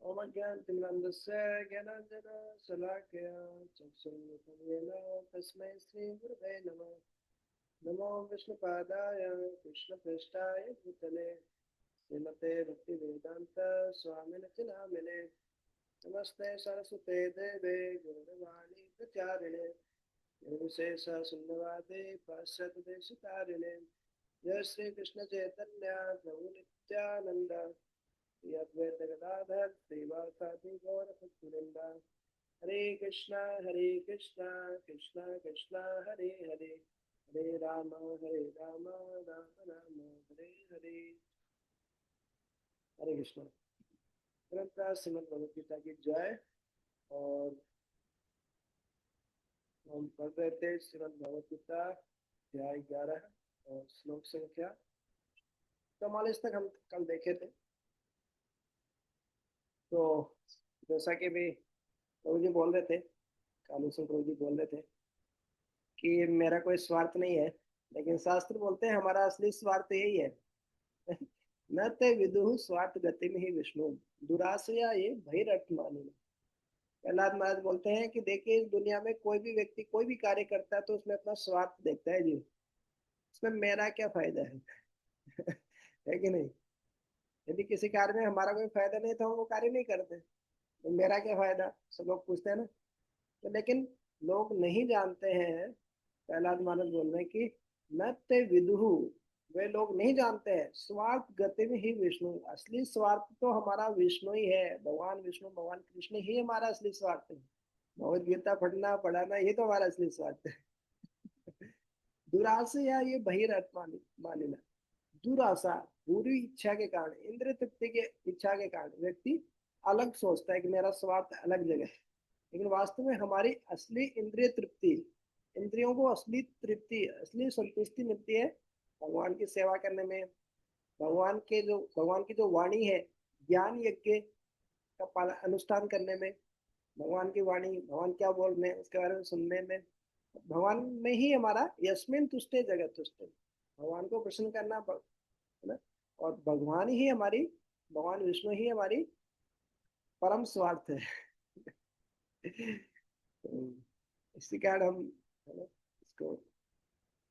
ओम ज्ञानतिमिरन्धस्य ज्ञानाञ्जनशलाकया चक्षुरुन्मिलितं येन तस्मै श्रीगुरवे नमः। नमो विष्णुपादाय कृष्णप्रेष्ठाय भूतले श्रीमते भक्तिवेदान्त स्वामिनिति नामिने। नमस्ते सरस्वते देवे गौरवाणी प्रचारिणे निर्विशेष शून्यवादे पाश्चात्यदेशतारिणे। जय श्री कृष्ण चैतन्य प्रभु नित्यानंद श्री अद्वैत गदाधर श्रीवासादि गौर भक्तवृंदा। हरे कृष्णा कृष्णा कृष्णा हरे हरे, हरे राम राम राम हरे हरे। हरे कृष्णा। ग्रंथ श्रीमद् भगवद गीता की जय। और हम पढ़ रहे थे श्रीमद् भगवद गीता अध्याय 11 और श्लोक संख्या 44 तक हम कल देखे थे। तो जैसा कि भी प्रभु जी बोल रहे थे, कालू सिंह प्रभु जी बोल रहे थे कि मेरा कोई स्वार्थ नहीं है, लेकिन शास्त्र बोलते हैं हमारा असली स्वार्थ यही है। न ते विदुः स्वार्थ गति में ही विष्णु दुराशया ये भैरत्मानि। प्रहलाद महाराज बोलते हैं कि देखिए, इस दुनिया में कोई भी व्यक्ति कोई भी कार्य करता है तो उसमें अपना स्वार्थ देखता है जी। इसमें मेरा क्या फायदा है? है कि नहीं? यदि किसी कार्य में हमारा कोई फायदा नहीं तो हम वो कार्य नहीं करते, तो मेरा क्या फायदा, सब लोग पूछते हैं ना। तो लेकिन लोग नहीं जानते हैं। प्रहलाद महाराज बोल रहे हैं कि न ते विदुहु, वे लोग नहीं जानते हैं स्वार्थ गति में ही विष्णु। असली स्वार्थ तो हमारा विष्णु ही है, भगवान विष्णु भगवान कृष्ण ही हमारा असली स्वार्थ है। भगवद गीता पढ़ना पढ़ाना ये तो हमारा असली स्वार्थ है। दुराशा या ये बहिर्थ मानिना। दुराशा बुरी इच्छा के कारण, इंद्रिय तृप्ति के इच्छा के कारण व्यक्ति अलग सोचता है कि मेरा स्वार्थ अलग जगह है। लेकिन वास्तव में हमारी असली इंद्रिय तृप्ति, इंद्रियों को असली तृप्ति असली संतुष्टि मिलती है भगवान की सेवा करने में। भगवान की जो वाणी है, ज्ञान यज्ञ का पालन अनुष्ठान करने में। भगवान की वाणी, भगवान क्या बोल रहे हैं उसके बारे में सुनने में। भगवान में ही हमारा यस्मिन तुष्टे जगत तुष्टे, भगवान को प्रसन्न करना है ना। और भगवान ही हमारी, भगवान विष्णु ही हमारी परम स्वार्थ है। तो इसी कारण हम, है ना, इसको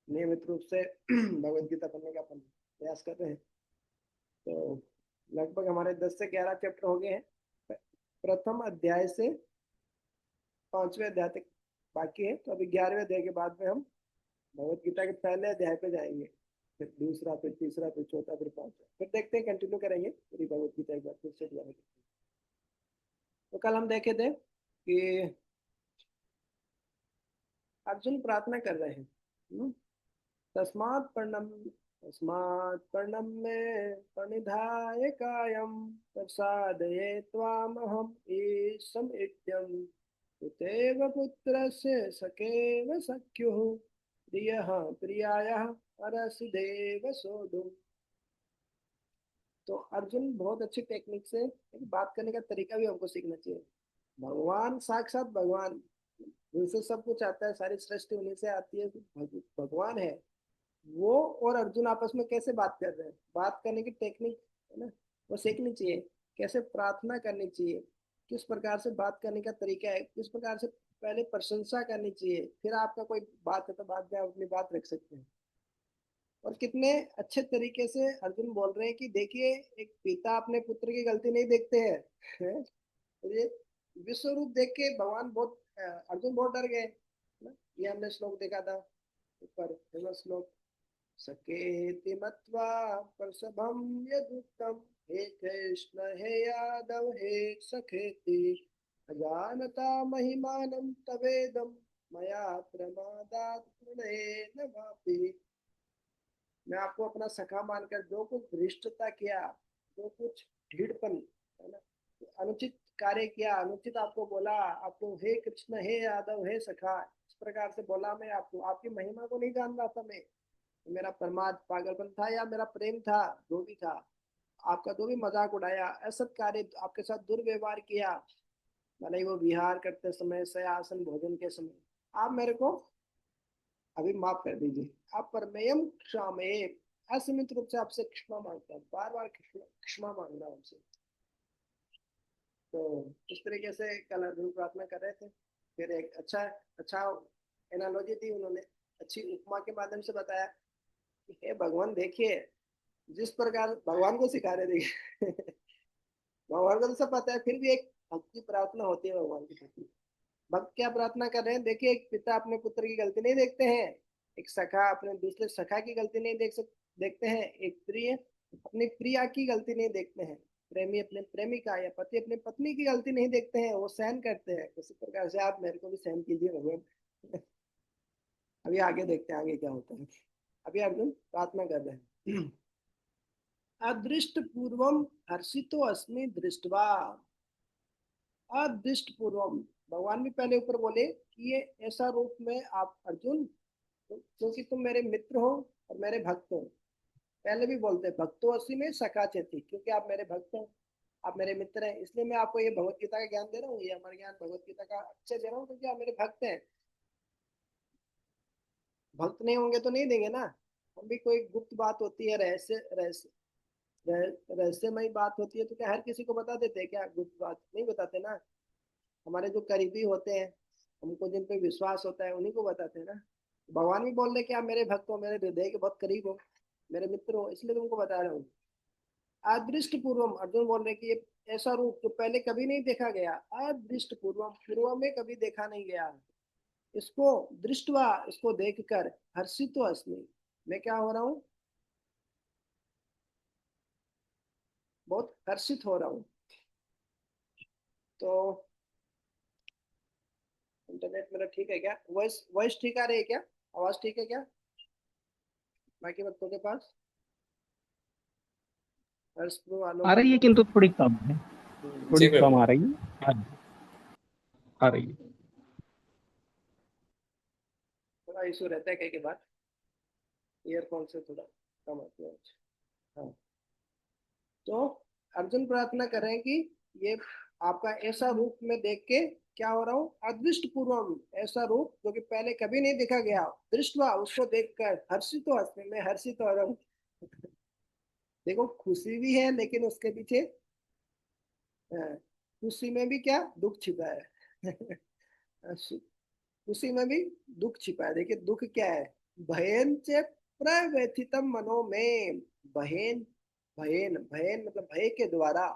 नियमित रूप से भगवत गीता पढ़ने का अपन प्रयास कर रहे हैं। तो लगभग हमारे 10 से 11 चैप्टर हो गए हैं। प्रथम अध्याय से 5वें अध्याय तक बाकी है। तो अभी 11वें अध्याय के बाद में हम भगवत गीता के पहले अध्याय पे जाएंगे, फिर दूसरा, फिर तीसरा, फिर चौथा, फिर पांचवा, फिर देखते हैं, कंटिन्यू करेंगे पूरी भगवत गीता एक बार फिर से दोबारा। तो कल हम देखे थे कि अर्जुन प्रार्थना कर रहे हैं, तस्मात् पर्णम तस्मात् पर्णम में प्रणिधाय कायम प्रसादये त्वामहम् ईशम् इत्यम् उतेव पुत्रस्य सखेव सख्युः प्रियः प्रियायाः परसिदेव सोढुम्। तो अर्जुन बहुत अच्छी टेक्निक से एक बात करने का तरीका भी हमको सीखना चाहिए। भगवान साक्षात भगवान, उनसे सब कुछ आता है, सारी सृष्टि उन्हीं से आती है, भगवान है वो। और अर्जुन आपस में कैसे बात कर रहे हैं, बात करने की टेक्निक, है ना, वो सीखनी चाहिए। कैसे प्रार्थना करनी चाहिए, किस प्रकार से बात करने का तरीका है, किस प्रकार से पहले प्रशंसा करनी चाहिए, फिर आपका कोई बात है तो बाद में आप अपनी बात रख सकते हैं। और कितने अच्छे तरीके से अर्जुन बोल रहे हैं कि देखिए, एक पिता अपने पुत्र की गलती नहीं देखते हैं, हैं? तो ये विश्व रूप देख के भगवान बहुत, अर्जुन बहुत डर गए ना। ये हमने श्लोक देखा था ऊपर, फेमस श्लोक। सकेति मत्वा प्रसभं यदुक्तं हे कृष्ण हे यादव हे सखेति अजानता महिमानं तवेदं मया प्रमादात् प्रणयेन वापि। मैं आपको अपना सखा मानकर जो कुछ धृष्टता किया, जो कुछ ढीठपन, है ना, अनुचित कार्य किया, अनुचित आपको बोला, आपको हे कृष्ण हे यादव हे सखा इस प्रकार से बोला, मैं आपको आपकी महिमा को नहीं जान रहा था मैं। मेरा प्रमाद पागलपन था या मेरा प्रेम था, जो भी था, आपका जो भी मजाक उड़ाया, असत कार्य आपके साथ दुर्व्यवहार किया, भले ही वो विहार करते समय, सयासन भोजन के समय, आप मेरे को अभी माफ कर दीजिए। आप परमेयम क्षामे, असीमित रूप से आपसे क्षमा मांगता है, बार बार क्षमा क्षमा मांगना हमसे। तो इस तरीके से कल अर्जुन प्रार्थना कर रहे थे। फिर एक अच्छा अच्छा एनालॉजी दी उन्होंने, अच्छी उपमा के माध्यम से बताया कि हे भगवान देखिए, जिस प्रकार भगवान को सिखा रहे देखिए भगवान को तो सब पता है, फिर भी एक भक्त की प्रार्थना होती है भगवान की प्रति। भक्त क्या प्रार्थना कर रहे हैं, देखिए एक पिता अपने पुत्र की गलती नहीं देखते हैं, एक सखा अपने दूसरे सखा की गलती नहीं देखते हैं, एक प्रिय अपनी प्रिया की गलती नहीं देखते हैं, प्रेमी अपने प्रेमिका या पति अपने पत्नी की गलती नहीं देखते हैं, वो सहन करते हैं। उसी प्रकार से आप मेरे को भी सहन कीजिए भगवान। अभी आगे देखते हैं आगे क्या होता है। अभी अर्जुन प्रार्थना कर रहे हैं। अदृष्ट पूर्वम हर्षितो अस्मि दृष्टवा। अदृष्ट पूर्वम, भगवान भी पहले ऊपर बोले कि ये ऐसा रूप में आप अर्जुन, क्योंकि तुम मेरे मित्र हो और मेरे भक्त हो। पहले भी बोलते हैं भक्तो अस्मि में सखा चेती, क्योंकि आप मेरे भक्त हो, आप मेरे मित्र हैं, इसलिए मैं आपको ये भगवत गीता का ज्ञान दे रहा हूँ, ये हमारे ज्ञान भगवत गीता का अच्छे दे रहा हूँ, क्योंकि आप मेरे भक्त हैं। भक्त नहीं होंगे तो नहीं देंगे ना। हम भी कोई गुप्त बात होती है, रहस्यमयी बात होती है, तो क्या हर किसी को बता देते हैं क्या? गुप्त बात नहीं बताते ना। हमारे जो करीबी होते हैं, हमको जिन पे विश्वास होता है, उन्हीं को बताते हैं ना। भगवान भी बोल रहे कि आप मेरे भक्त हो, मेरे हृदय के बहुत करीब हो, मेरे मित्र हो, इसलिए तुमको बता रहा हूँ। अदृष्ट पूर्वम, अर्जुन बोल रहे कि ये ऐसा रूप जो पहले कभी नहीं देखा गया, अदृष्ट पूर्वम, पूर्व में कभी देखा नहीं गया, इसको दृष्टवा, इसको देखकर हर्षित तो अस्मि, मैं क्या हो रहा हूँ, बहुत हर्षित हो रहा हूँ। तो इंटरनेट मेरा ठीक है क्या? वॉइस वॉइस ठीक आ रही है क्या? आवाज ठीक है क्या बाकी बच्चों के पास? हर्ष आ आलोक? रही है किंतु थोड़ी कम है, जी थोड़ी कम प्रभु। आ रही है। आ रही है। थोड़ा इशू रहता है कई के बार, ईयरफोन से थोड़ा कम आती है। हाँ, तो अर्जुन प्रार्थना कर रहे हैं कि ये आपका ऐसा रूप में देख के क्या हो रहा हूँ, अदृष्ट पूर्वम, ऐसा रूप जो कि पहले कभी नहीं देखा गया, दृष्टवा, उसको देखकर हर्षित हो अस्मि, मैं हर्षित हो रहा हूँ। देखो खुशी भी है, लेकिन उसके पीछे खुशी में भी क्या दुख छिपा है। खुशी में भी दुख छिपा है। देखिए दुख क्या है, भयन चे प्रव्यथितम मनो में, भयन, भयन भयन मतलब भय के द्वारा,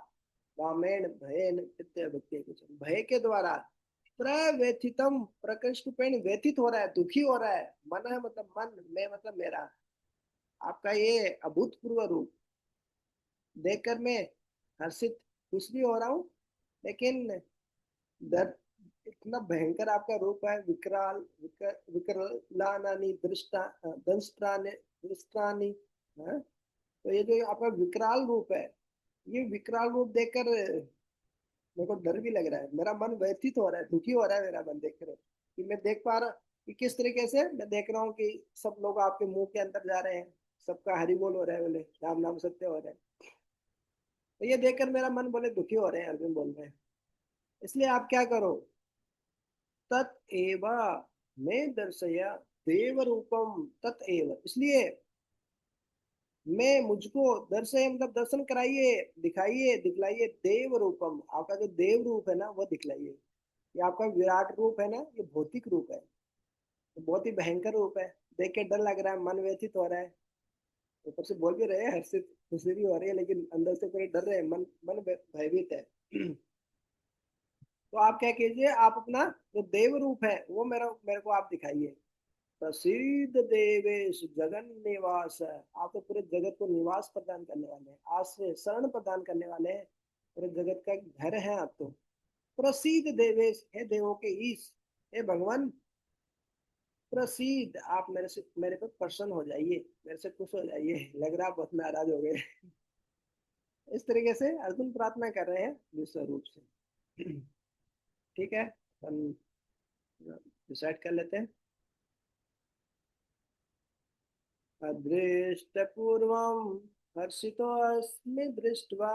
रामेण भयन प्रत्यय भक्ति कुछ, भय के द्वारा प्रव्यथितम, प्रकृष्ट पेन व्यथित हो रहा है, दुखी हो रहा है, मन है मतलब मन, मैं मतलब मेरा, आपका ये अभूतपूर्व रूप देखकर मैं हर्षित खुश भी हो रहा हूँ, लेकिन दर इतना भयंकर आपका रूप है, विकराल विकरालानि दंष्ट्रानि, हाँ? तो ये जो आपका विकराल रूप है, ये विकराल रूप देखकर मेरे को डर भी लग रहा है, मेरा मन व्यथित हो रहा है, दुखी हो रहा है मेरा मन देख कर, कि मैं देख पा रहा कि किस तरीके से मैं देख रहा हूँ कि सब लोग आपके मुंह के अंदर जा रहे हैं, सबका हरि बोल हो रहा है, बोले राम नाम सत्य हो रहा है। तो ये देखकर मेरा मन बोले दुखी हो रहे हैं, अर्जुन बोल रहे हैं। इसलिए आप क्या करो, तत्एव मैं दर्शया देव रूपम तत्एव, इसलिए मैं मुझको दर्शय मतलब दर्शन कराइए, दिखाइए दिखलाइए, देव रूपम, आपका जो देव रूप है ना वो दिखलाइए। ये आपका विराट रूप है ना, ये भौतिक रूप है, तो बहुत ही भयंकर रूप है, देख के डर लग रहा है, मन व्यथित हो रहा है। ऊपर से बोल भी रहे हैं, हर्षित खुशी भी हो रही है, लेकिन अंदर से पूरे डर रहे हैं, मन मन भयभीत है। तो आप क्या कीजिए, आप अपना जो देव रूप है वो मेरा मेरे को आप दिखाइए। प्रसिद्ध देवेश जगन निवास है, आप तो पूरे जगत को निवास प्रदान करने वाले हैं, आश्रय शरण प्रदान करने वाले हैं, पूरे जगत का घर है आप तो। प्रसिद्ध देवेश, हे देवों के ईश, हे भगवान प्रसिद्ध, आप मेरे से मेरे पे प्रसन्न हो जाइए, मेरे से खुश हो जाइए, लग रहा आप बहुत नाराज हो गए। इस तरीके से अर्जुन प्रार्थना कर रहे हैं विश्व रूप से। ठीक है, हम डिसाइड कर लेते हैं। अदृष्टपूर्वं हर्षितोऽस्मि दृष्ट्वा,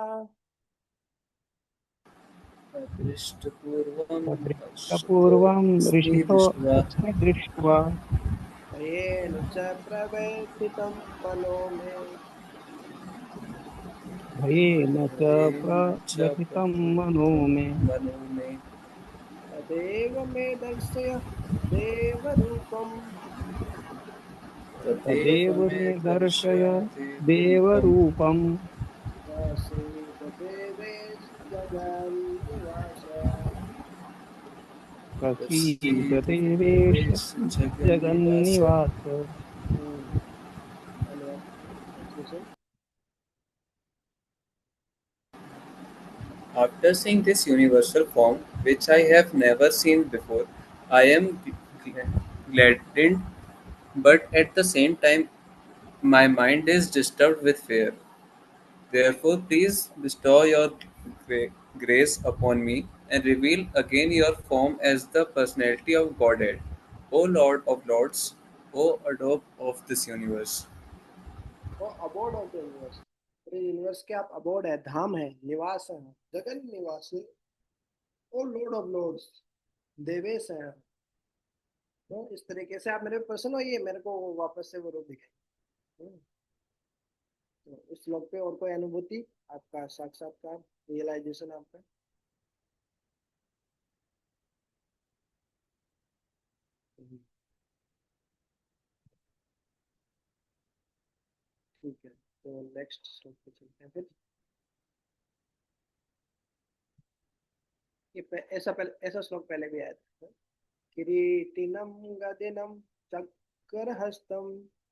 दृष्टपूर्वं पूर्वम हर्षितोऽस्मि ऋषितो दृष्ट्वा। अस्मि दृष्ट्वा। भयेन च प्रव्यथितं मनो मे, भयेन च भयेन च प्रव्यथितं मनो मे। मनो मे। तदेव मे दर्शय देवरूपम्। तदेव तदेव मे मे दर्शय दर्शय देवरूपम्। देवरूपम्। प्रसीद देवेश जगन्निवास। प्रसीद प्रसीद देवेश देवेश जगन्निवास। जगन्निवास। धन्यवाद। अच्छे से। After seeing this universal form, which I have never seen before, I am gladdened, but at the same time, my mind is disturbed with fear. Therefore, please bestow your grace upon me and reveal again your form as the personality of Godhead, O Lord of Lords, O Adobe of this universe. वो abode of the universe, पूरे universe के आप abode है, धाम है, निवास है, जगन निवास, ओ Lord of Lords, Devesh है। तो इस तरीके से आप मेरे पे प्रसन्न होइए, मेरे को वापस से वो रूप दिखाई। तो इस श्लोक पे और कोई अनुभूति, आपका साक्षात्कार, रियलाइजेशन आपका? ठीक है, तो नेक्स्ट श्लोक पे चलते हैं फिर। ऐसा श्लोक पहले भी आया था। किरीटिनं गदिनं चक्रहस्तं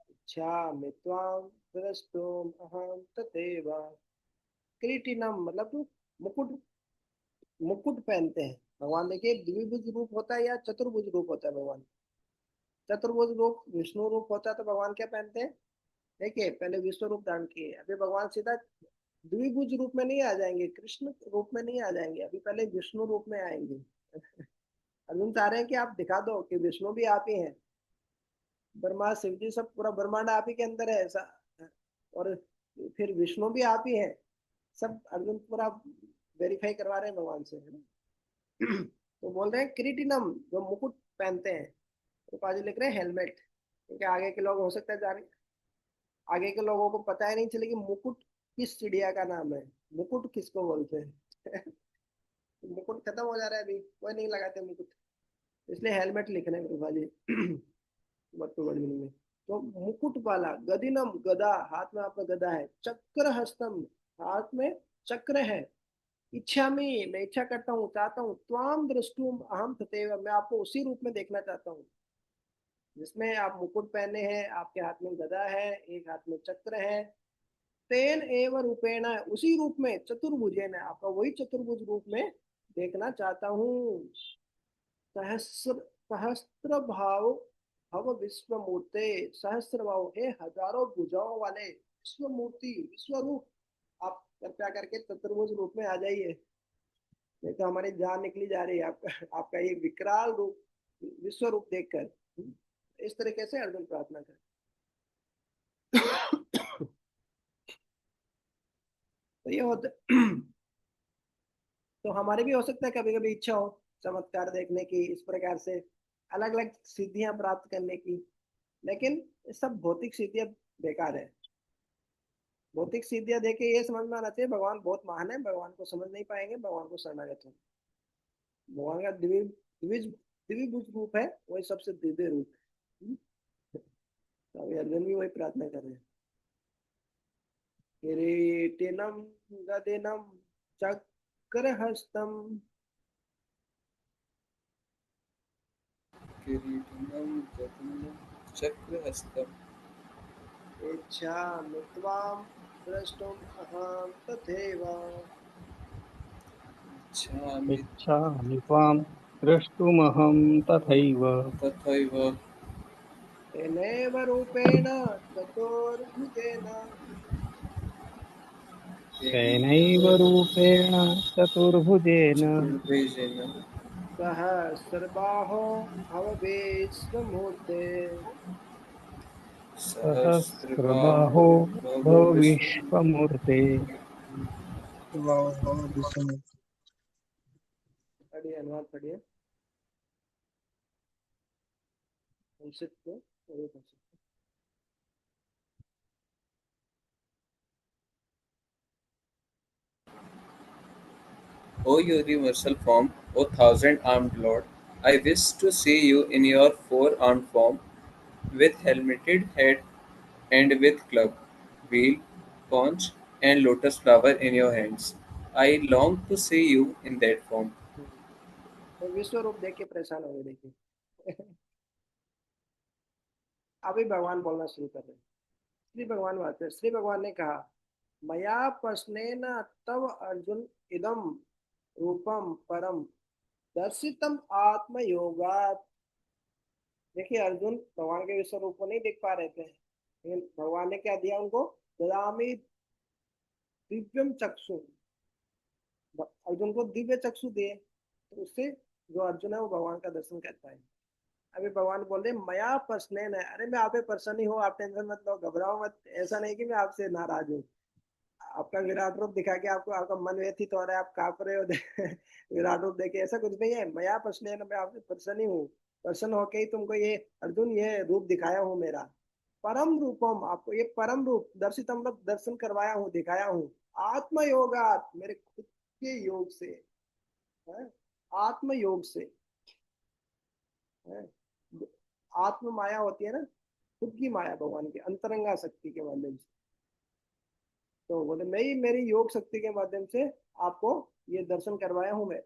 इच्छामि त्वां द्रष्टुम् अहं तथैव। किरीटिनम मतलब तो मुकुट, मुकुट पहनते हैं भगवान। देखिए द्विभुज रूप होता है या चतुर्भुज रूप होता है भगवान। चतुर्भुज रूप विष्णु रूप होता है, तो भगवान क्या पहनते हैं? देखिए पहले विश्व रूप धारण किए, अभी भगवान सीधा द्विभुज रूप में नहीं आ जाएंगे, कृष्ण रूप में नहीं आ जाएंगे, अभी पहले विष्णु रूप में आएंगे। अर्जुन चाह रहे हैं कि आप दिखा दो कि विष्णु भी आप ही हैं, ब्रह्मा शिव जी सब पूरा ब्रह्मांड आप ही के अंदर है ऐसा, और फिर विष्णु भी आप ही है। सब अर्जुन पूरा वेरीफाई करवा रहे हैं भगवान से, है ना। तो बोल रहे हैं क्रिटिनम, जो मुकुट पहनते हैं, तो पाजी लिख रहे हैं हेलमेट, क्योंकि आगे के लोग हो सकता है जाने, आगे के लोगों को पता ही नहीं चले कि मुकुट किस चिड़िया का नाम है, मुकुट किसको बोलते हैं। मुकुट खत्म हो जा रहा है, अभी कोई नहीं लगाते मुकुट, इसलिए हेलमेट लिख रहे हैं कृपा जी। वर्ड टू वर्ड मीनिंग में। तो मुकुट वाला, गदिनम गदा, हाथ में आपका गदा है, चक्र हस्तम, हाथ में चक्र है, इच्छा में, मैं इच्छा करता हूँ, चाहता हूँ, त्वाम दृष्टुम अहम तथैव, मैं आपको उसी रूप में देखना चाहता हूँ जिसमें आप मुकुट पहने हैं, आपके हाथ में गदा है, एक हाथ में चक्र है। तेन एव रूपेण, उसी रूप में, चतुर्भुजेन, आपका वही चतुर्भुज रूप में देखना चाहता हूँ। सहस्र सहस्त्र भाव भव विश्व मूर्ते, सहस्त्र भाव हे हजारों भुजाओं वाले विश्व मूर्ति, विश्व रूप, आप कृपया करके चतुर्भुज रूप में आ जाइए, नहीं तो हमारी जान निकली जा रही है आपका, आपका ये विकराल रूप, विश्व रूप देखकर। इस तरीके से अर्जुन प्रार्थना कर। तो ये होता, तो हमारे भी हो सकता है कभी कभी इच्छा हो चमत्कार देखने की, इस प्रकार से अलग अलग सिद्धियां प्राप्त करने की, लेकिन ये सब भौतिक सिद्धियां बेकार है। भौतिक सिद्धियां देके ये समझ में आना चाहिए भगवान बहुत महान है, भगवान को समझ नहीं पाएंगे, भगवान को शरणागत हो। भगवान का द्विभुज रूप है, वही सबसे दिव्य रूप है। तो अभी अर्जुन भी वही प्रार्थना कर रहे हैं। किरीटिनम गदिनम चक्रहस्तम किरीटिनं गदिनं चक्रहस्तम्। इच्छामि त्वां द्रष्टुम् अहं तथैव। इच्छामि इच्छामि त्वां द्रष्टुमहं तथैव। तथैव। तेनैव रूपेण चतुर्भुजेन तेनैव रूपेण चतुर्भुजेन चतुर्भुजेन सहस्रबाहो भव विश्वमूर्ते। सहस्रबाहो सहस्रबाहो भव भव विष्णु। विश्वमूर्ते। विष्णु। पढ़िए, अनुवाद पढ़िए संक्षिप्त को, पढ़िए संक्षिप्त। O universal form, O thousand-armed Lord, I wish to see you in your four-armed form, with helmeted head and with club, wheel, conch, and lotus flower in your hands. I long to see you in that form. तो विश्व रूप देख के परेशान हो गए, देखिए। अभी भगवान बोलना शुरू कर रहे हैं। श्री भगवान बात है, श्री भगवान ने कहा, मया प्रश्नेन तव अर्जुन इदम रूपम परम दर्शितम आत्मयोगात्। देखिए, अर्जुन भगवान के विश्व रूप को नहीं देख पा रहे थे, लेकिन भगवान ने क्या दिया उनको, ददामि दिव्यम चक्षु। अर्जुन को दिव्य चक्षु दिए, तो उससे जो अर्जुन है वो भगवान का दर्शन करता है। अभी भगवान बोल रहे मया प्रश्न है, अरे मैं आप पे प्रसन्न ही हूँ, आप टेंशन मत लो, घबराओ मत। ऐसा नहीं कि मैं आपसे नाराज हूँ। आपका विराट रूप दिखा के आपको आपका मन व्यथित हो रहा है, आप कांप रहे हो विराट रूप देखे, ऐसा कुछ नहीं है। मया प्रश्न है, मैं आपसे प्रसन्न ही हूँ। प्रसन्न होके ही तुमको ये अर्जुन ये रूप दिखाया हूँ मेरा। परम रूपम, आपको ये परम रूप दर्शितम, दर्शन करवाया हूँ, दिखाया हूँ। आत्म योगात, मेरे खुद के योग से है, आत्म योग से है। आत्म माया होती है ना, खुद की माया, भगवान की अंतरंगा शक्ति के माध्यम से। तो बोले मैं ही मेरी योग शक्ति के माध्यम से आपको ये दर्शन करवाया हूं मैं।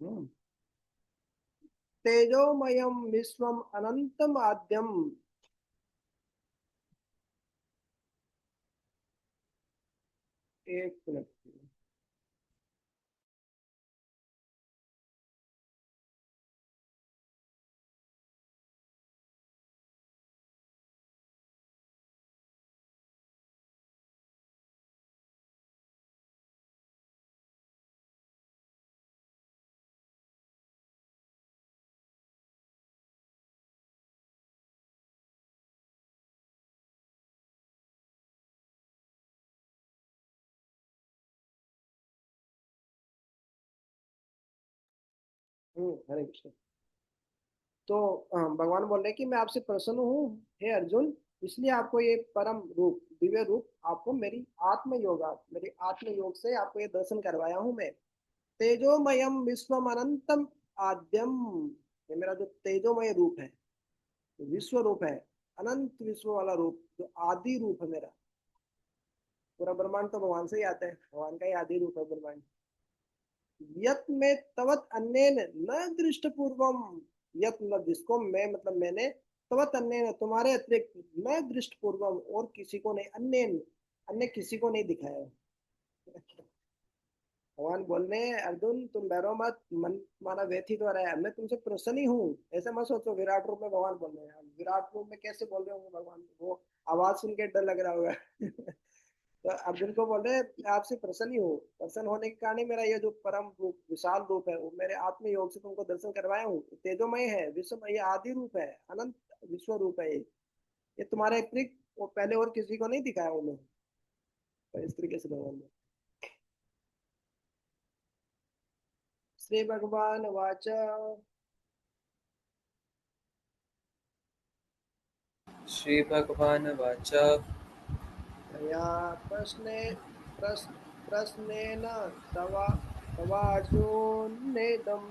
हम्म। तेजोमयम विश्वम अनंतम आद्यम। एक मिनट। हरे कृष्ण। तो भगवान बोल रहे कि मैं आपसे प्रसन्न हूँ हे अर्जुन, इसलिए आपको ये परम रूप, दिव्य रूप आपको मेरी आत्म योगा, मेरी आत्म योग से आपको ये दर्शन करवाया हूँ मैं। तेजोमयम विश्वम अनंतम आद्यम, ये मेरा जो तेजोमय रूप है, विश्व रूप है, अनंत विश्व वाला रूप, जो आदि रूप है मेरा। पूरा ब्रह्मांड तो भगवान से ही आता है, भगवान का ही आदि रूप है ब्रह्मांड। यत में तवत अन्य न दृष्ट पूर्वम, यत मतलब जिसको मैं, मतलब मैंने, तवत अन्य तुम्हारे अतिरिक्त, न दृष्ट पूर्वम और किसी को नहीं, अन्य अन्य किसी को नहीं दिखाया। भगवान बोल रहे हैं अर्जुन तुम डरो मत, मन तुम्हारा व्यथित हो रहा है, मैं तुमसे प्रसन्न ही हूँ, ऐसा मत सोचो। विराट रूप में भगवान बोल रहे हैं, विराट रूप में कैसे बोल रहे होंगे भगवान, वो आवाज सुन के डर लग रहा होगा। तो अर्जुन को बोल रहे हैं आपसे प्रसन्न ही हूँ, प्रसन्न होने के कारण ही मेरा ये जो परम रूप, विशाल रूप है, वो मेरे आत्म योग से तुमको दर्शन करवाया हूँ। तेजोमय है, विश्व, ये आदि रूप है, अनंत विश्व रूप है ये तुम्हारे अतिरिक्त वो पहले और किसी को नहीं दिखाया हूँ मैं। तो इस तरीके से भगवान ने। श्री भगवान वाच, श्रीभगवानुवाच मया प्रश्ने प्रश्न प्रश्नेन तवा तवार्जुनेदं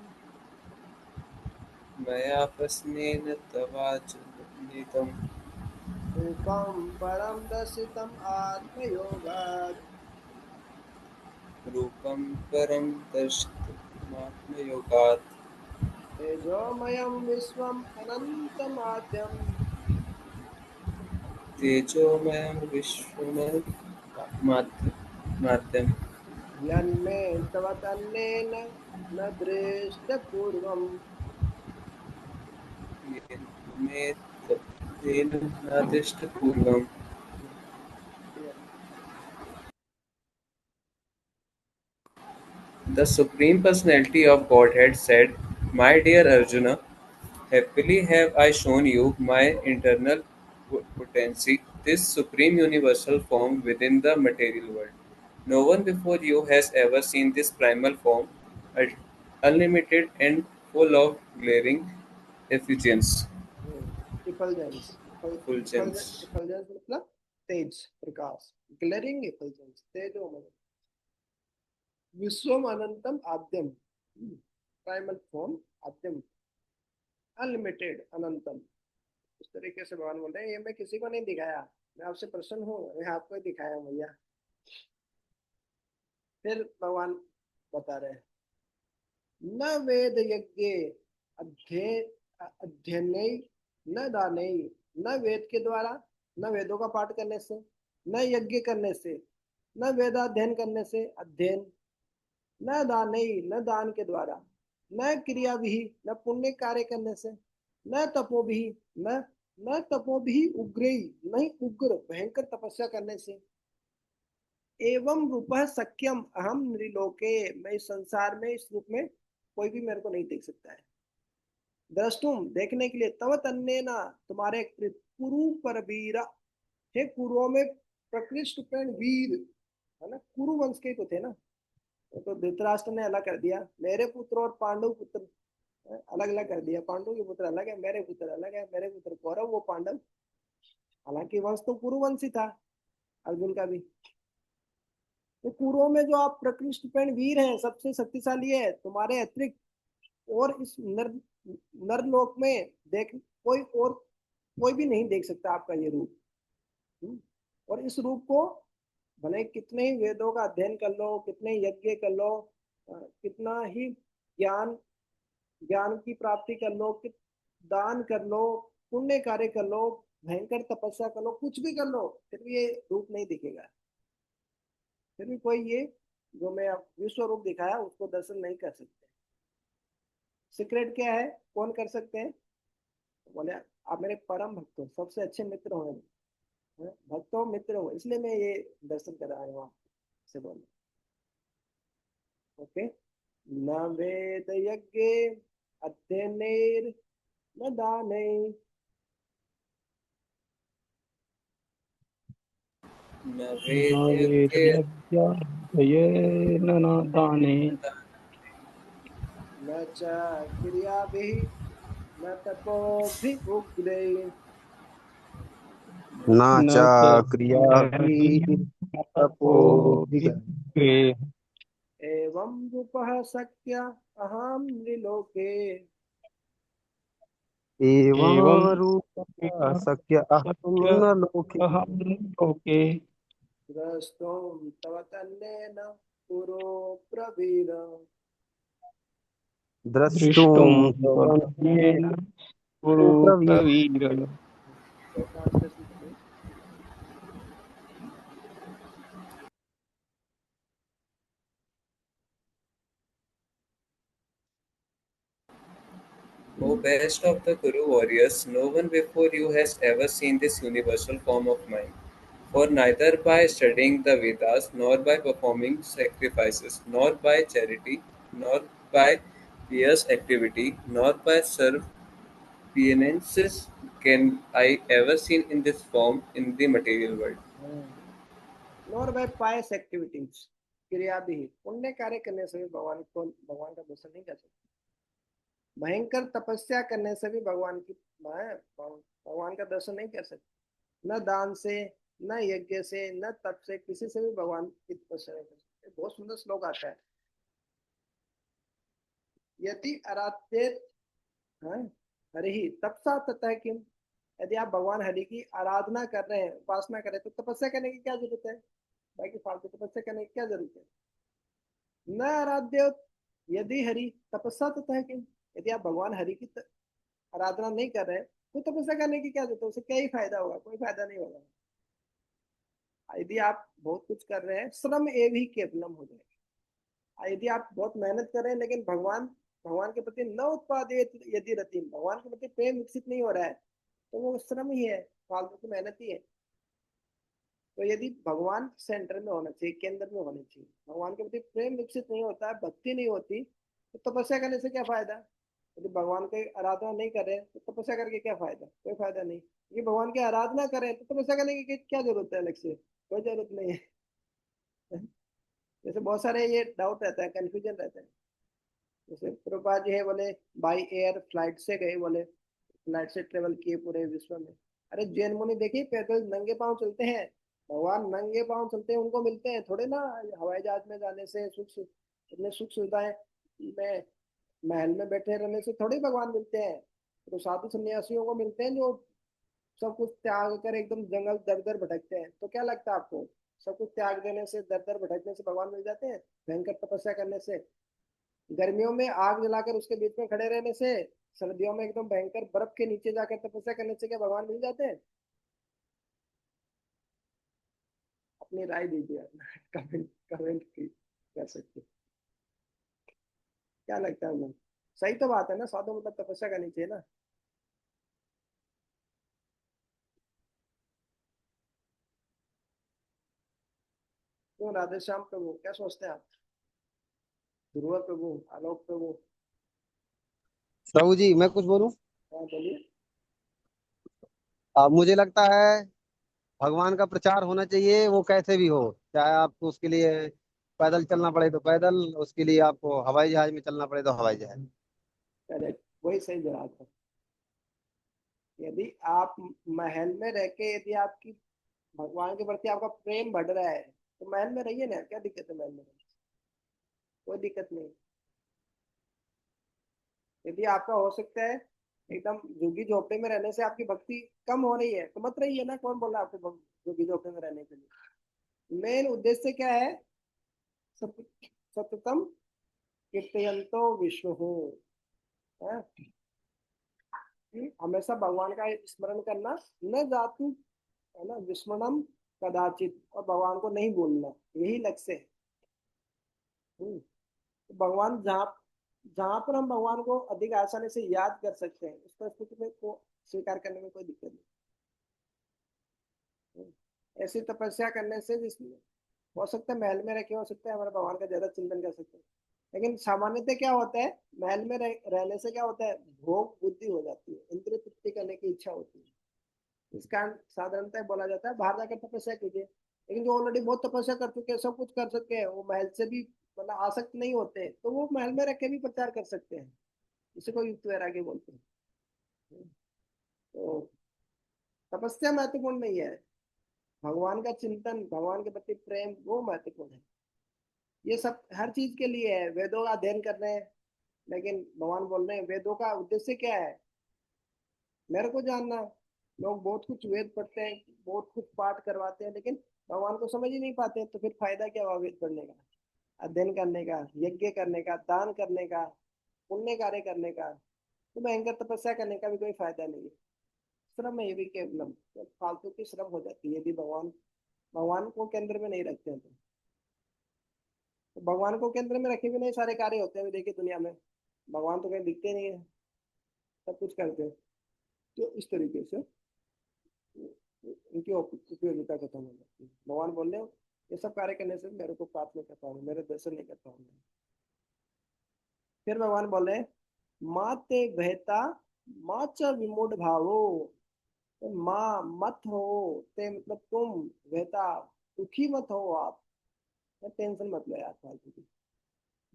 मया प्रश्नेन तवार्जुनितं रूपं परं दर्शितम् आत्मयोगात्। रूपं परं दर्शितमात्मयोगात्। तेजोमयं विश्वम् अनन्तमाद्यं तेजोमयं माध्यम यन्मे तव तन्नेन न दृष्टपूर्वम्। मे तेन नादिष्टपूर्वम्। The Supreme Personality of Godhead said, "My dear Arjuna, happily have I shown you my internal potency, this supreme universal form within the material world. No one before you has ever seen this primal form, unlimited and full of glaring effulgence." इफल्जेंस, Effulgence. इफल्जेंस मतलब तेज, प्रकाश, glaring इफल्जेंस, तेजोमय। विश्वम अनंतम आद्यम, primal form, आद्यम unlimited अनंतम। इस तरीके से भगवान बोल रहे हैं ये मैं किसी को नहीं दिखाया, मैं आपसे प्रसन्न हूँ, मैं आपको ही दिखाया हूँ भैया। फिर भगवान बता रहे हैं न वेद यज्ञ अध्ययन न दाने, न वेद के द्वारा, न वेदों का पाठ करने से, न यज्ञ करने से, न वेदाध्ययन करने से अध्ययन, न दाने न दान के द्वारा, न क्रिया भी न पुण्य कार्य करने से, न तपो भी न न तपो भी उग्र, नहीं उग्र भयंकर तपस्या करने से, एवं रूप सक्यम अहम नृलोके, मैं इस संसार में इस रूप में कोई भी मेरे को नहीं देख सकता है। द्रष्टुम देखने के लिए, तव तन्ने ना तुम्हारे कुरु पर वीरा, हे कुरुओं में प्रकृष्ट वीर, है ना, कुरु वंश के तो थे ना। तो धृतराष्ट्र ने अलग कर दिया, मेरे पुत्र और पांडु पुत्र अलग अलग कर दिया, पांडु के पुत्र अलग है, मेरे पुत्र अलग है, मेरे पुत्र कौरव वो पांडव, हालांकि वंश तो कुरुवंशी था अर्जुन का भी। तो कुरुओं में जो आप प्रकृष्ट वीर हैं, सबसे शक्तिशाली है तुम्हारे अतिरिक्त, और इस नरलोक में देख कोई और कोई भी नहीं देख सकता आपका ये रूप। और इस रूप को भले कितने ही वेदों का अध्ययन कर लो, कितने यज्ञ कर लो, कितना ही ज्ञान ज्ञान की प्राप्ति कर लो, दान कर लो, पुण्य कार्य कर लो, भयंकर तपस्या कर लो, कुछ भी कर लो, फिर भी ये रूप नहीं दिखेगा। फिर भी कोई ये जो मैं विश्व रूप दिखाया उसको दर्शन नहीं कर सकते। सीक्रेट क्या है, कौन कर सकते हैं? बोले आप मेरे परम भक्त हो, सबसे अच्छे मित्र हो मेरे, भक्त हो मित्र हो, इसलिए मैं ये दर्शन कर रहा हूँ आपसे बोले। ओके, न वेद यज्ञ अध्ययनेर न दाने, न न वेद्यज्ञ वेदयज्ञाध्ययेन न दाने, न च क्रियाभिः न तपोभिः उग्रे, न न च च क्रियाभिः तपोभिः तपोभिः एवं रूपः शक्य अहं नृलोके, एवं एवं रूपः शक्य अहं सत्य न लोके अहं लोके, द्रष्टुं तव तन्नेन पुरो प्रवीर। दृष्टुं द्रष्टुं त्वदन्येन तव कुरु प्रवीर। प्रवीर। ट्रांसलेशन करें। O best of the Kuru warriors, no one before you has ever seen this universal form of mine. For neither by studying the Vedas, nor by performing sacrifices, nor by charity, nor by pious activity, nor by serve penances can I ever seen in this form in the material world. Nor by pious activities, क्रिया भी, पुण्य कार्य करने से भी भगवान का दर्शन नहीं कर सकते। भयंकर तपस्या करने से भी भगवान का दर्शन नहीं कर सकते। न दान से, न यज्ञ से, न तप से, किसी से भी भगवान की तपस्या नहीं कर सकते। बहुत सुंदर श्लोक आता है, यदि आराध्य हरि ही तपसा ततः किम, यदि आप भगवान हरि की आराधना कर रहे हैं, उपासना कर रहे हैं, तो तपस्या करने की क्या जरूरत है? बाकी फालतू तपस्या करने की क्या जरूरत है? न आराध्य यदि हरि तपस्या ततः किम, यदि आप भगवान हरि की आराधना नहीं कर रहे हैं तो तपस्या करने की क्या जरूरत है? उससे क्या ही फायदा होगा? कोई फायदा नहीं होगा। यदि आप बहुत कुछ कर रहे हैं, श्रम एवं ही केवलम हो जाएगा। यदि आप बहुत मेहनत कर रहे हैं लेकिन भगवान भगवान के प्रति न उत्पादित यदि रति, भगवान के प्रति प्रेम विकसित नहीं हो रहा है, तो वो श्रम ही है, फालतू की मेहनत ही है। तो यदि भगवान सेंटर में होना चाहिए, केंद्र में होना चाहिए, भगवान के प्रति प्रेम विकसित नहीं होता है, भक्ति नहीं होती, तो तपस्या करने से क्या फायदा? यदि भगवान की आराधना नहीं कर रहे तो तपस्या करके क्या फायदा? कोई फायदा नहीं। ये भगवान की आराधना करें तो तपस्या करने की क्या जरूरत है? अलग से कोई जरूरत नहीं है। जैसे बहुत सारे ये डाउट रहता है, कंफ्यूजन रहता है। जैसे प्रभुपाद जी है, बोले बाई एयर फ्लाइट से गए, बोले फ्लाइट से ट्रेवल किए पूरे विश्व में। अरे जैन मुनि देखिए पैदल नंगे पांव चलते हैं, भगवान नंगे पांव चलते हैं, उनको मिलते हैं थोड़े ना हवाई जहाज में जाने से, सुख इतने सुख सुविधाएं में महल में बैठे रहने से थोड़ी भगवान मिलते हैं। तो साधु सन्यासियों को मिलते हैं जो सब कुछ त्याग कर एकदम जंगल दर दर भटकते हैं। तो क्या लगता है आपको, सब कुछ त्याग देने से, दर दर भटकने से भगवान मिल जाते हैं? भयंकर तपस्या करने से, गर्मियों में आग जलाकर उसके बीच में खड़े रहने से, सर्दियों में एकदम भयंकर बर्फ के नीचे जाकर तपस्या करने से क्या भगवान मिल जाते हैं? अपनी राय दीजिए। कमेंट कमेंट की कर सकते हैं। क्या लगता है उन्हें? सही तो बात है ना, साधु मतलब तपस्या करनी चाहिए ना। क्यों राधे श्याम प्रभु, क्या सोचते हैं आप? ध्रुव प्रभु, आलोक प्रभु। प्रभु जी मैं कुछ बोलूं? हाँ बोलिए। मुझे लगता है भगवान का प्रचार होना चाहिए, वो कैसे भी हो। चाहे आपको उसके लिए पैदल चलना पड़े तो पैदल, उसके लिए आपको हवाई जहाज में चलना पड़े तो हवाई जहाज। करेक्ट, वही सही जवाब है। यदि आप महल में रह के, यदि आपकी भगवान के प्रति आपका प्रेम बढ़ रहा है तो महल में रहिए ना, क्या दिक्कत है महल में रहने से? कोई दिक्कत नहीं। यदि आपका हो सकता है एकदम झुग्गी झोपड़ी में रहने से आपकी भक्ति कम हो रही है तो मत रहिए ना। कौन बोला आपको झुग्गी झोपड़ी में रहने के लिए? मेन उद्देश्य क्या है? सत- सततम कीर्तयंतो विष्णु, है कि हमेशा भगवान का स्मरण करना, न जातु, है ना, विस्मरणम कदाचित, और भगवान को नहीं भूलना, यही लक्ष्य है। तो भगवान जहाँ जहाँ पर हम भगवान को अधिक आसानी से याद कर सकते हैं उस परिस्थिति में को स्वीकार करने में कोई दिक्कत नहीं। ऐसी तपस्या करने से, जिसमें हो सकता है महल में रह के, हो सकता है हमारे भगवान का ज्यादा चिंतन कर सकते हैं। लेकिन सामान्यतः क्या होता है, महल में रहने से क्या होता है, भोग बुद्धि हो जाती है, इंद्रिय तृप्ति करने की इच्छा होती है। इस कारण साधारणतः बोला जाता है बाहर जाकर तपस्या कीजिए। लेकिन जो ऑलरेडी बहुत तपस्या कर चुके हैं, सब कुछ कर चुके हैं, वो महल से भी मतलब आसक्त नहीं होते, तो वो महल में रह के भी प्रचार कर सकते हैं। इसी को युक्त वैराग्य बोलते हैं। तो तपस्या महत्वपूर्ण नहीं है, भगवान का चिंतन, भगवान के प्रति प्रेम, वो महत्वपूर्ण है। ये सब हर चीज के लिए है। वेदों का अध्ययन कर रहे हैं, लेकिन भगवान बोल रहे हैं वेदों का उद्देश्य क्या है? मेरे को जानना। लोग बहुत कुछ वेद पढ़ते हैं, बहुत कुछ पाठ करवाते हैं, लेकिन भगवान को समझ ही नहीं पाते, तो फिर फायदा क्या हुआ वेद पढ़ने का, अध्ययन करने का, यज्ञ करने का, दान करने का, पुण्य कार्य करने का? तो भयंकर तपस्या करने का भी कोई फायदा नहीं है। श्रम है ये भी, केवलम फालतू की श्रम हो जाती है यदि भगवान भगवान को केंद्र में नहीं रखते हैं तो भगवान को केंद्र में रखे भी नहीं सारे कार्य होते हैं। अभी देखिए दुनिया में भगवान तो कहीं दिखते नहीं है, सब कुछ करते हैं। तो इस तरीके से उनकी उपयोगिता खत्म हो जाती है। भगवान बोल रहे हो ये सब कार्य करने से मेरे को प्राप्त नहीं कर पाऊंगा, मेरे दर्शन नहीं कर पाऊंगा। फिर भगवान बोले माँ ते बहता, माँ च विमूढ़ भावो। तो माँ मत हो, ते मतलब तुम, बहता दुखी मत हो आप, टेंशन मत लो यार फालतू की।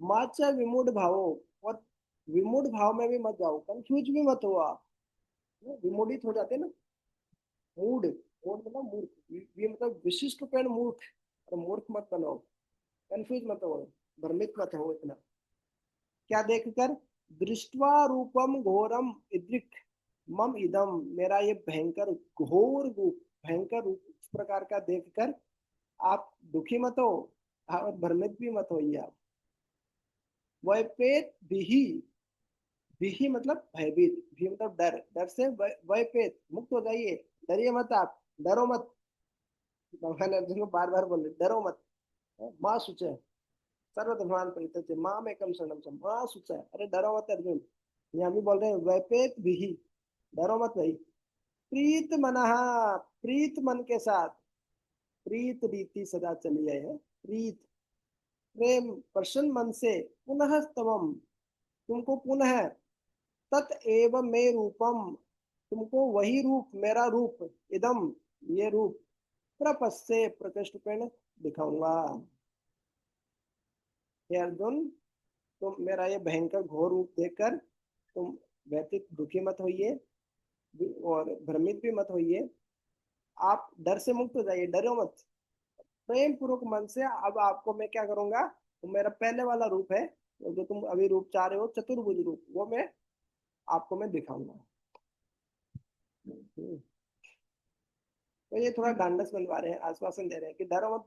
माँ च विमूढ़ भावो, और विमूढ़ भाव में भी मत जाओ, कंफ्यूज भी मत हो आप। विमूढ़ित हो जाते हैं ना, मूड, मूड मतलब मूर्ख, ये मतलब विशिष्ट रूपेण मूर्ख, और मूर्ख मत बनो, कंफ्यूज मत हो, भ्रमित मत हो इतना। क्या देखकर? दृष्टवा रूपम घोरम इदृक मम इदम, मेरा ये भयंकर घोर रूप, भयंकर रूप इस प्रकार का देखकर आप दुखी मत हो और भ्रमित भी मत होइए आप। वैपेत बिही, बिही मतलब भयभीत, भी मतलब डर, डर से वैपेत मुक्त हो जाइए, डरिए मत आप, डरो मत। भगवान अर्जुन को बार बार बोल रहे डरो मत। माँ सुचे सर्वधर्मान परित्यज्य माम एकम शरणम च, माँ सुचे, अरे डरो मत अर्जुन। यहाँ भी बोल रहे हैं वैपेत भी, डरो मत भाई। प्रीत मनहा, प्रीत मन के साथ, प्रीत रीति सदा चली है, प्रीत प्रेम प्रसन्न मन से, पुनः स्तवम तुमको पुनः, तत्एव मे रूपम तुमको वही रूप, मेरा रूप, इदम ये रूप, प्रपस्से प्रकृष्टपेण दिखाऊंगा। हे अर्जुन, तुम मेरा ये भयंकर घोर रूप देखकर तुम व्यतीत दुखी मत होइए और भ्रमित भी मत होइए। आप डर से मुक्त हो जाइए, डरो मत। प्रेम पूर्वक मन से अब आपको मैं क्या करूंगा, तो मेरा पहले वाला रूप है, जो तुम अभी रूप चाह रहे हो, चतुर्भुज रूप, वो मैं आपको मैं दिखाऊंगा। तो ये थोड़ा ढांढस बनवा रहे हैं, आश्वासन दे रहे हैं कि डरो मत।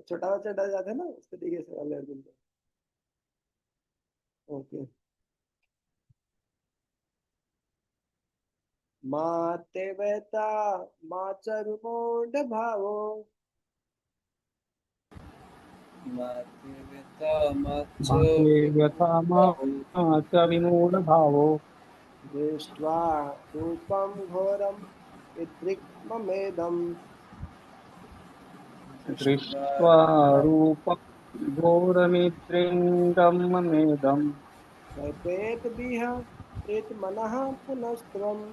छोटा बच्चा डर जाता है ना, उस तरीके से वाले अर्जुन को। ओके। माँ ते वहता माँ चरुमोड भावो, मातृव्यथा माच्च माते व्यथा बहु मा च विमूढभावो दृष्ट्वा रूपम घोरम विद्रिक्तमेदम्, दृष्ट्वा दृष्ट्वा रूपं घोरमिदृङ्गममेदम् व्यपेतभिः प्रीतमनः पुनस्त्वम्,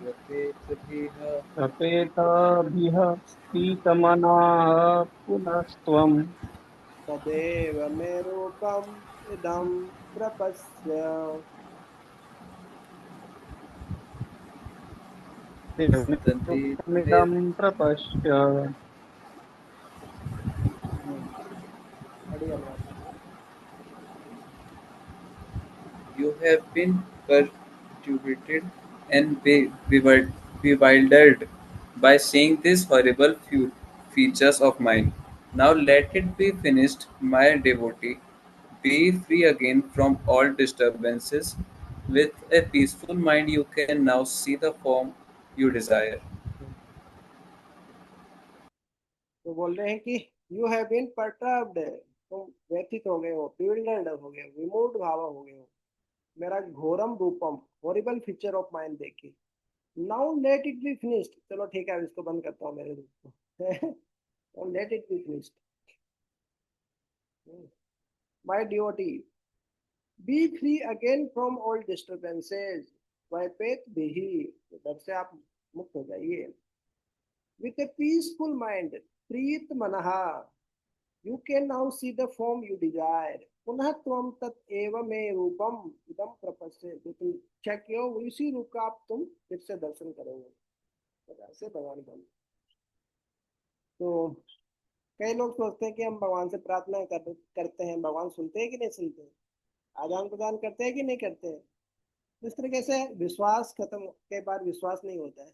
व्यपेतभिः तपेताभिः पीतमनाः पुनस्त्वम् तदेव मे रूपम् इदं प्रपश्य। तदेव रूपमिदं प्रपश्य। बढ़िया बात। you have been perturbed and bewildered by seeing these horrible features of mine. Now let it be finished, my devotee. Be free again from all disturbances. With a peaceful mind, you can now see the form you desire. तो बोल रहे हैं कि you have been perturbed, तुम व्यथित हो गए हो, bewildered हो गए हो, विमूढ़ भाव हो गए हो, मेरा घोरम रूपम, हॉरिबल फीचर ऑफ माइंड देखी। Now let it be finished, चलो ठीक है, अब इसको बंद करता हूँ मेरे रूप को। Let it be finished, my devotee, be free again from all disturbances, वैपेत बिहि, डर से आप मुक्त हो जाइए। विथ ए पीसफुल माइंड, प्रीत मनहा, you can now see the form you desire, पुनः त्वम तत् एव मे रूपम इदम प्रपश्य, जो तुम इच्छा किए हो उसी रूप का आप तुम फिर से दर्शन करोगे। तो ऐसे भगवान का। तो कई लोग सोचते हैं कि हम भगवान से प्रार्थना करते हैं, भगवान सुनते हैं कि नहीं सुनते हैं, आदान प्रदान करते हैं कि नहीं करते हैं। इस तरीके से विश्वास खत्म के बाद विश्वास नहीं होता है।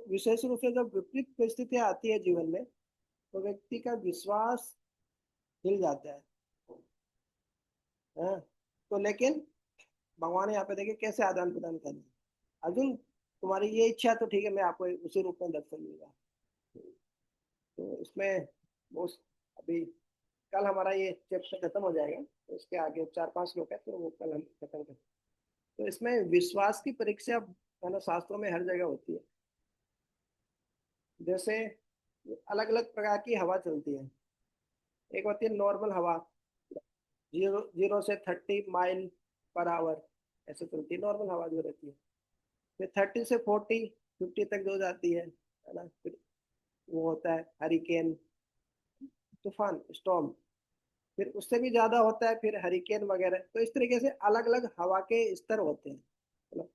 विशेष रूप से जब विपरीत परिस्थितियां आती है जीवन में, तो व्यक्ति का विश्वास हिल जाता है। हाँ? तो लेकिन भगवान यहाँ पे देखिए कैसे आदान प्रदान कर रहे हैं। अर्जुन, तुम्हारी ये इच्छा तो ठीक है, मैं आपको उसी रूप में दर्शन दूंगा। तो इसमें वो अभी कल हमारा ये चैप्टर खत्म हो जाएगा, तो इसके आगे 4-5 श्लोक है, तो वो कल हम खत्म करें। तो इसमें विश्वास की परीक्षा है ना, शास्त्रों में हर जगह होती है। जैसे अलग अलग प्रकार की हवा चलती है। एक होती है नॉर्मल हवा, 0 से 30 माइल पर आवर ऐसे चलती है, नॉर्मल हवा जो रहती है। फिर 30 से 40, 50 तक जो जाती है ना। फिर वो होता है हरिकेन, तूफान, स्टॉर्म। फिर उससे भी ज्यादा होता है फिर हरिकेन वगैरह। तो इस तरीके से अलग अलग हवा के स्तर होते हैं, मतलब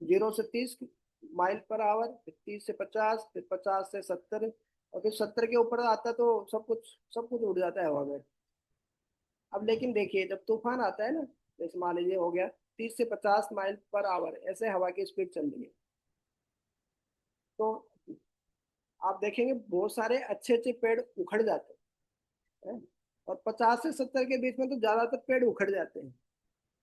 0 से 30 माइल पर आवर, फिर 30 से 50, फिर 50 से 70, और फिर 70 के ऊपर आता है तो सब कुछ उड़ जाता है हवा में। अब लेकिन देखिए, जब तूफान आता है ना, जैसे मान लीजिए हो गया 30 से 50 माइल पर आवर, ऐसे हवा की स्पीड चल रही है, तो आप देखेंगे बहुत सारे अच्छे अच्छे पेड़ उखड़ जाते हैं। और 50 से 70 के बीच में तो ज्यादातर पेड़ उखड़ जाते हैं,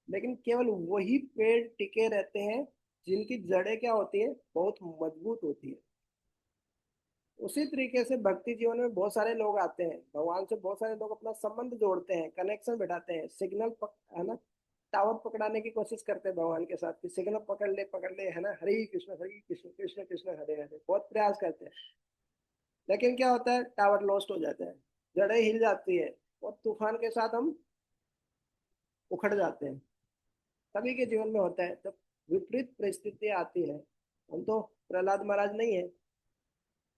लेकिन केवल वही पेड़ टिके रहते हैं जिनकी जड़ें क्या होती है, बहुत मजबूत होती है। उसी तरीके से भक्ति जीवन में बहुत सारे लोग आते हैं, भगवान से बहुत सारे लोग अपना संबंध जोड़ते हैं, कनेक्शन बैठाते हैं, है ना, टावर पकड़ाने की कोशिश करते हैं भगवान के साथ कि सिग्नल पकड़ ले, है ना, हरे कृष्ण कृष्ण कृष्ण हरे हरे, बहुत प्रयास करते हैं। लेकिन क्या होता है, टावर लॉस्ट हो जाता है, जड़ें हिल जाती है, और तूफान के साथ हम उखड़ जाते हैं। सभी के जीवन में होता है जब विपरीत परिस्थितियां आती है। हम तो प्रहलाद महाराज नहीं है।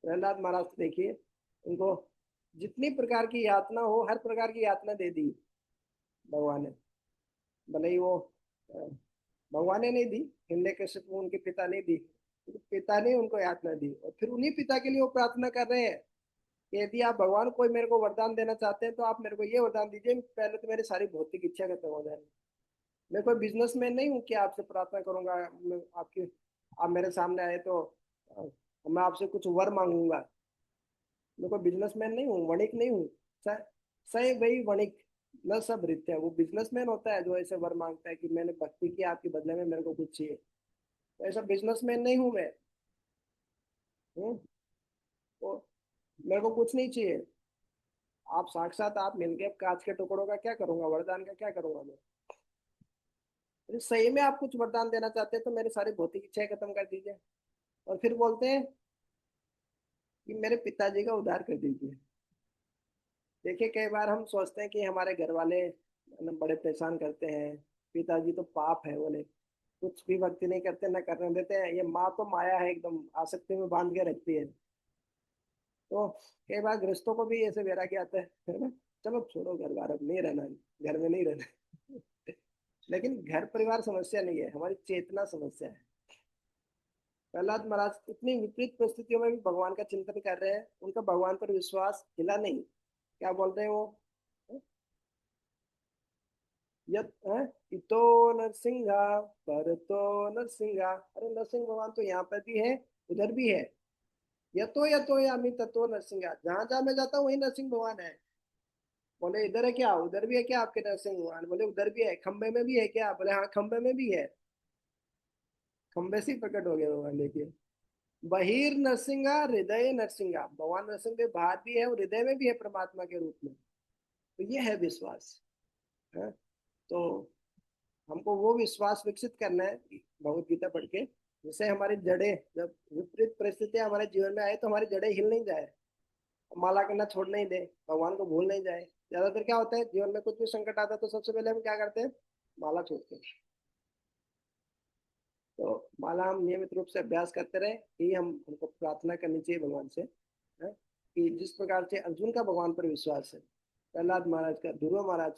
प्रहलाद महाराज को देखिए, उनको जितनी प्रकार की यातना हो, हर प्रकार की यातना दे दी भगवान ने। भले ही वो भगवान ने नहीं दी, हिरण्यकशिपु उनके पिता ने दी, पिता ने उनको यातना दी, और फिर उन्हीं पिता के लिए वो प्रार्थना कर रहे हैं कि यदि आप भगवान कोई मेरे को वरदान देना चाहते हैं तो आप मेरे को ये वरदान दीजिए, पहले तो मेरी सारी भौतिक इच्छा खत्म हो जाए। मैं कोई बिजनेसमैन नहीं हूँ कि आपसे प्रार्थना करूंगा, मैं आपकी, आप मेरे सामने आए तो अ, मैं आपसे कुछ वर मांगूंगा। मैं कोई बिजनेसमैन नहीं हूँ, वणिक नहीं हूँ। सही वही वणिक न सब रीत्या, वो बिजनेसमैन होता है जो ऐसे वर मांगता है कि मैंने भक्ति की आपके बदले में मेरे को कुछ चाहिए। तो ऐसा बिजनेसमैन नहीं हूँ मैं। हूँ तो मेरे को कुछ नहीं चाहिए। आप साक्षात आप मिल गए, कांच के टुकड़ों का क्या करूंगा, वरदान का क्या करूंगा मैं। यदि सही में आप कुछ वरदान देना चाहते हैं तो मेरी सारी भौतिक इच्छाएं खत्म कर दीजिए। और फिर बोलते हैं कि मेरे पिताजी का उद्धार कर दीजिए। देखिए कई बार हम सोचते हैं कि हमारे घर वाले मतलब बड़े परेशान करते हैं, पिताजी तो पाप है बोले, कुछ भी भक्ति नहीं करते ना करने देते हैं, ये माँ तो माया है एकदम आसक्ति में बांध के रखती है। तो कई बार गृहस्थों को भी ऐसे वैराग्य आता है ना, चलो छोड़ो घर बार, अब नहीं रहना, घर में नहीं रहना। लेकिन घर परिवार समस्या नहीं है, हमारी चेतना समस्या है। प्रहलाद महाराज इतनी विपरीत परिस्थितियों में भी भगवान का चिंतन कर रहे हैं, उनका भगवान पर विश्वास हिला नहीं। क्या बोलते हैं वो, यत इतो नरसिंहा पर तो नरसिंहा, अरे नरसिंह भगवान तो यहाँ पर भी है, उधर भी है। यतो यामी ततो नरसिंहा, जहां जहां मैं जाता हूँ वही नरसिंह भगवान है। बोले इधर है क्या, उधर भी है क्या आपके नरसिंह भगवान, बोले उधर भी है। खंबे में भी है क्या, बोले हाँ खंबे में भी है। खंबे से ही प्रकट हो गए भगवान, देखिए। बहिर नरसिंहा हृदय नरसिंहा, भगवान नरसिंह के बाहर भी है और हृदय में भी है परमात्मा के रूप में। तो ये है विश्वास है। तो हमको वो विश्वास विकसित करना है भगवत गीता पढ़ के, जिससे हमारी जड़ें, जब विपरीत परिस्थितियां हमारे जीवन में आए तो हमारी जड़ें हिल नहीं जाए, माला करना छोड़ नहीं दे, भगवान को भूल नहीं जाए। ज्यादातर क्या होता है जीवन में कुछ भी संकट आता है तो सबसे पहले हम क्या करते हैं, माला छोड़ते हैं। तो माला हम नियमित रूप से अभ्यास करते रहे, यही हम हमको प्रार्थना करनी चाहिए भगवान से, है? कि जिस प्रकार से अर्जुन का भगवान पर विश्वास है, प्रहलाद महाराज का, ध्रुव महाराज